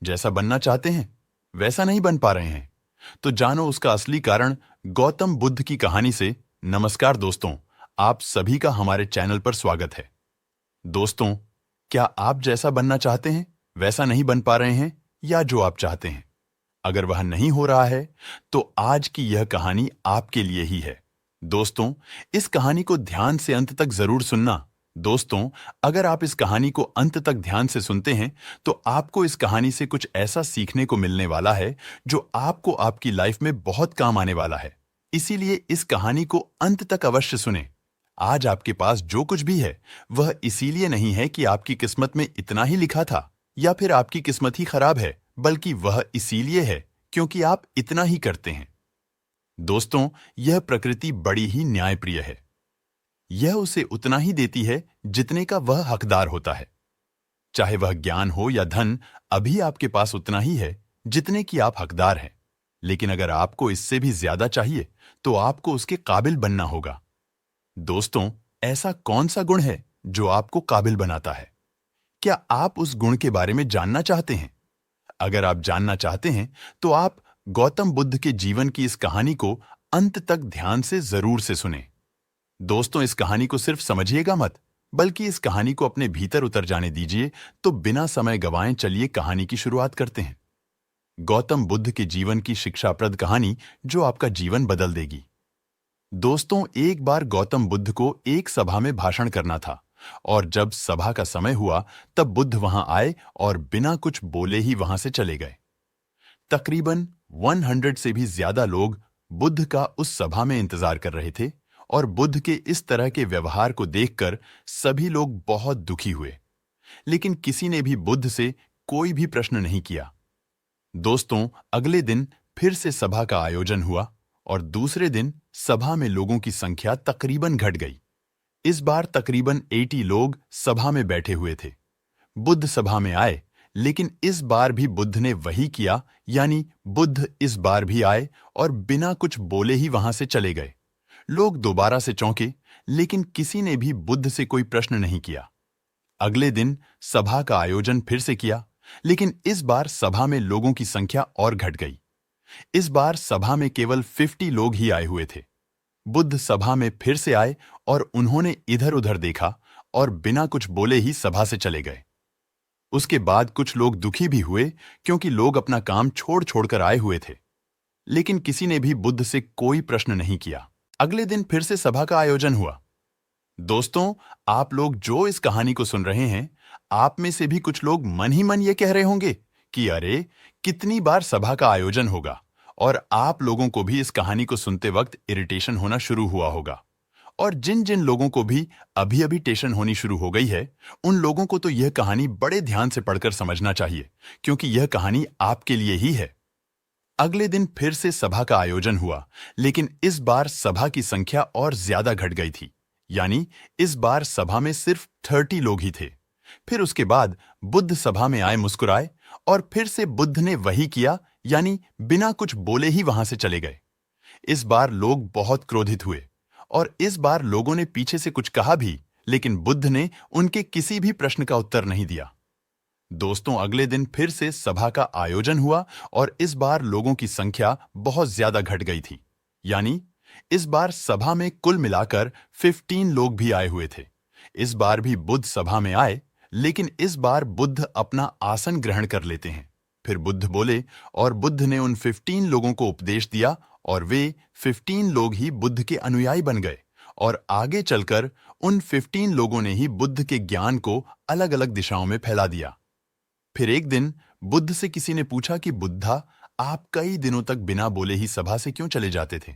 जैसा बनना चाहते हैं वैसा नहीं बन पा रहे हैं, तो जानो उसका असली कारण गौतम बुद्ध की कहानी से। नमस्कार दोस्तों, आप सभी का हमारे चैनल पर स्वागत है। दोस्तों, क्या आप जैसा बनना चाहते हैं वैसा नहीं बन पा रहे हैं, या जो आप चाहते हैं अगर वह नहीं हो रहा है, तो आज की यह कहानी आपके लिए ही है। दोस्तों, इस कहानी को ध्यान से अंत तक जरूर सुनना। दोस्तों, अगर आप इस कहानी को अंत तक ध्यान से सुनते हैं तो आपको इस कहानी से कुछ ऐसा सीखने को मिलने वाला है जो आपको आपकी लाइफ में बहुत काम आने वाला है। इसीलिए इस कहानी को अंत तक अवश्य सुनें। आज आपके पास जो कुछ भी है वह इसीलिए नहीं है कि आपकी किस्मत में इतना ही लिखा था या फिर आपकी किस्मत ही खराब है, बल्कि वह इसीलिए है क्योंकि आप इतना ही करते हैं। दोस्तों, यह प्रकृति बड़ी ही न्यायप्रिय है। यह उसे उतना ही देती है जितने का वह हकदार होता है। चाहे वह ज्ञान हो या धन, अभी आपके पास उतना ही है जितने की आप हकदार हैं। लेकिन अगर आपको इससे भी ज्यादा चाहिए तो आपको उसके काबिल बनना होगा। दोस्तों, ऐसा कौन सा गुण है जो आपको काबिल बनाता है? क्या आप उस गुण के बारे में जानना चाहते हैं? अगर आप जानना चाहते हैं तो आप गौतम बुद्ध के जीवन की इस कहानी को अंत तक ध्यान से जरूर से सुनें। दोस्तों, इस कहानी को सिर्फ समझिएगा मत, बल्कि इस कहानी को अपने भीतर उतर जाने दीजिए। तो बिना समय गंवाए चलिए कहानी की शुरुआत करते हैं। गौतम बुद्ध के जीवन की शिक्षाप्रद कहानी जो आपका जीवन बदल देगी। दोस्तों, एक बार गौतम बुद्ध को एक सभा में भाषण करना था, और जब सभा का समय हुआ तब बुद्ध वहां आए और बिना कुछ बोले ही वहां से चले गए। तकरीबन 100 से भी ज्यादा लोग बुद्ध का उस सभा में इंतजार कर रहे थे, और बुद्ध के इस तरह के व्यवहार को देखकर सभी लोग बहुत दुखी हुए। लेकिन किसी ने भी बुद्ध से कोई भी प्रश्न नहीं किया। दोस्तों, अगले दिन फिर से सभा का आयोजन हुआ, और दूसरे दिन सभा में लोगों की संख्या तकरीबन घट गई। इस बार तकरीबन 80 लोग सभा में बैठे हुए थे। बुद्ध सभा में आए, लेकिन इस बार भी बुद्ध ने वही किया, यानी बुद्ध इस बार भी आए और बिना कुछ बोले ही वहां से चले गए। लोग दोबारा से चौंके, लेकिन किसी ने भी बुद्ध से कोई प्रश्न नहीं किया। अगले दिन सभा का आयोजन फिर से किया, लेकिन इस बार सभा में लोगों की संख्या और घट गई। इस बार सभा में केवल 50 लोग ही आए हुए थे। बुद्ध सभा में फिर से आए और उन्होंने इधर उधर देखा और बिना कुछ बोले ही सभा से चले गए। उसके बाद कुछ लोग दुखी भी हुए, क्योंकि लोग अपना काम छोड़ छोड़कर आए हुए थे। लेकिन किसी ने भी बुद्ध से कोई प्रश्न नहीं किया। अगले दिन फिर से सभा का आयोजन हुआ। दोस्तों, आप लोग जो इस कहानी को सुन रहे हैं, आप में से भी कुछ लोग मन ही मन ये कह रहे होंगे कि अरे, कितनी बार सभा का आयोजन होगा, और आप लोगों को भी इस कहानी को सुनते वक्त इरिटेशन होना शुरू हुआ होगा। और जिन जिन लोगों को भी अभी अभी टेंशन होनी शुरू हो गई है, उन लोगों को तो यह कहानी बड़े ध्यान से पढ़कर समझना चाहिए, क्योंकि यह कहानी आपके लिए ही है। अगले दिन फिर से सभा का आयोजन हुआ, लेकिन इस बार सभा की संख्या और ज्यादा घट गई थी, यानी इस बार सभा में सिर्फ 30 लोग ही थे। फिर उसके बाद बुद्ध सभा में आए, मुस्कुराए, और फिर से बुद्ध ने वही किया, यानी बिना कुछ बोले ही वहां से चले गए। इस बार लोग बहुत क्रोधित हुए, और इस बार लोगों ने पीछे से कुछ कहा भी, लेकिन बुद्ध ने उनके किसी भी प्रश्न का उत्तर नहीं दिया। दोस्तों, अगले दिन फिर से सभा का आयोजन हुआ, और इस बार लोगों की संख्या बहुत ज्यादा घट गई थी, यानी इस बार सभा में कुल मिलाकर 15 लोग भी आए हुए थे। इस बार भी बुद्ध सभा में आए, लेकिन इस बार बुद्ध अपना आसन ग्रहण कर लेते हैं। फिर बुद्ध बोले, और बुद्ध ने उन 15 लोगों को उपदेश दिया, और वे 15 लोग ही बुद्ध के अनुयायी बन गए, और आगे चलकर उन 15 लोगों ने ही बुद्ध के ज्ञान को अलग अलग दिशाओं में फैला दिया। फिर एक दिन बुद्ध से किसी ने पूछा कि बुद्धा, आप कई दिनों तक बिना बोले ही सभा से क्यों चले जाते थे?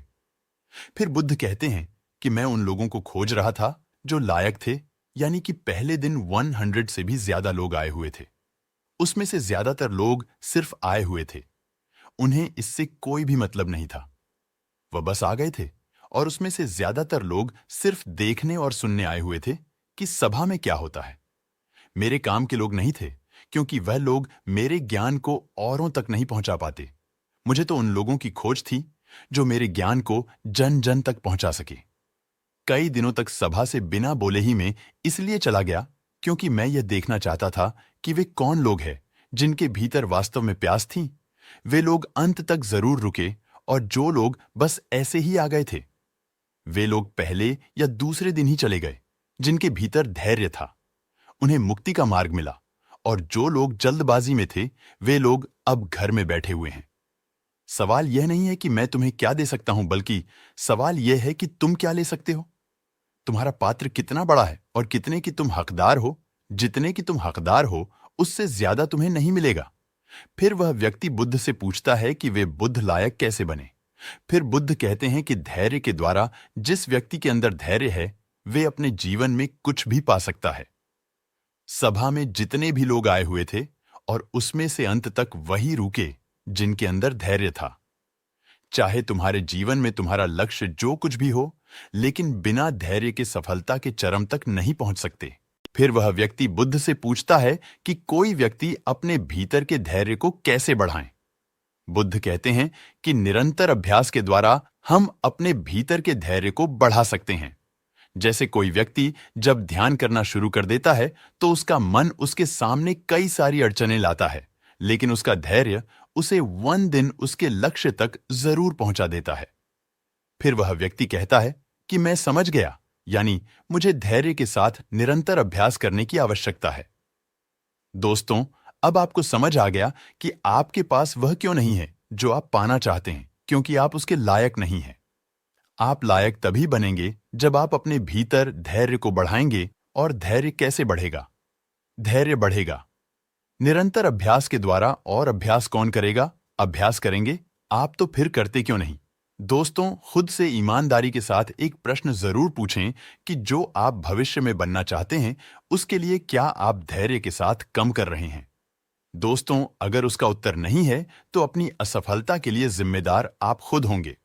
फिर बुद्ध कहते हैं कि मैं उन लोगों को खोज रहा था जो लायक थे, यानी कि पहले दिन 100 से भी ज्यादा लोग आए हुए थे। उसमें से ज्यादातर लोग सिर्फ आए हुए थे, उन्हें इससे कोई भी मतलब नहीं था। वह बस आ गए थे, और उसमें से ज्यादातर लोग सिर्फ देखने और सुनने आए हुए थे कि सभा में क्या होता है। मेरे काम के लोग नहीं थे, क्योंकि वह लोग मेरे ज्ञान को औरों तक नहीं पहुंचा पाते। मुझे तो उन लोगों की खोज थी जो मेरे ज्ञान को जन जन तक पहुंचा सके। कई दिनों तक सभा से बिना बोले ही मैं इसलिए चला गया, क्योंकि मैं यह देखना चाहता था कि वे कौन लोग हैं जिनके भीतर वास्तव में प्यास थी, वे लोग अंत तक जरूर रुके, और जो लोग बस ऐसे ही आ गए थे, वे लोग पहले या दूसरे दिन ही चले गए। जिनके भीतर धैर्य था, उन्हें मुक्ति का मार्ग मिला, और जो लोग जल्दबाजी में थे, वे लोग अब घर में बैठे हुए हैं। सवाल यह नहीं है कि मैं तुम्हें क्या दे सकता हूं, बल्कि सवाल यह है कि तुम क्या ले सकते हो। तुम्हारा पात्र कितना बड़ा है और कितने की तुम हकदार हो। जितने की तुम हकदार हो, उससे ज्यादा तुम्हें नहीं मिलेगा। फिर वह व्यक्ति बुद्ध से पूछता है कि वे बुद्ध लायक कैसे बने। फिर बुद्ध कहते हैं कि धैर्य के द्वारा जिस व्यक्ति के अंदर धैर्य है, वे अपने जीवन में कुछ भी पा सकता है। सभा में जितने भी लोग आए हुए थे, और उसमें से अंत तक वही रुके जिनके अंदर धैर्य था। चाहे तुम्हारे जीवन में तुम्हारा लक्ष्य जो कुछ भी हो, लेकिन बिना धैर्य के सफलता के चरम तक नहीं पहुंच सकते। फिर वह व्यक्ति बुद्ध से पूछता है कि कोई व्यक्ति अपने भीतर के धैर्य को कैसे बढ़ाए। बुद्ध कहते हैं कि निरंतर अभ्यास के द्वारा हम अपने भीतर के धैर्य को बढ़ा सकते हैं। जैसे कोई व्यक्ति जब ध्यान करना शुरू कर देता है, तो उसका मन उसके सामने कई सारी अड़चनें लाता है, लेकिन उसका धैर्य उसे 1 दिन उसके लक्ष्य तक जरूर पहुंचा देता है। फिर वह व्यक्ति कहता है कि मैं समझ गया, यानी मुझे धैर्य के साथ निरंतर अभ्यास करने की आवश्यकता है। दोस्तों, अब आपको समझ आ गया कि आपके पास वह क्यों नहीं है जो आप पाना चाहते हैं, क्योंकि आप उसके लायक नहीं हैं। आप लायक तभी बनेंगे जब आप अपने भीतर धैर्य को बढ़ाएंगे। और धैर्य कैसे बढ़ेगा? धैर्य बढ़ेगा निरंतर अभ्यास के द्वारा। और अभ्यास कौन करेगा? अभ्यास करेंगे आप, तो फिर करते क्यों नहीं? दोस्तों, खुद से ईमानदारी के साथ एक प्रश्न जरूर पूछें कि जो आप भविष्य में बनना चाहते हैं, उसके लिए क्या आप धैर्य के साथ कम कर रहे हैं? दोस्तों, अगर उसका उत्तर नहीं है, तो अपनी असफलता के लिए जिम्मेदार आप खुद होंगे।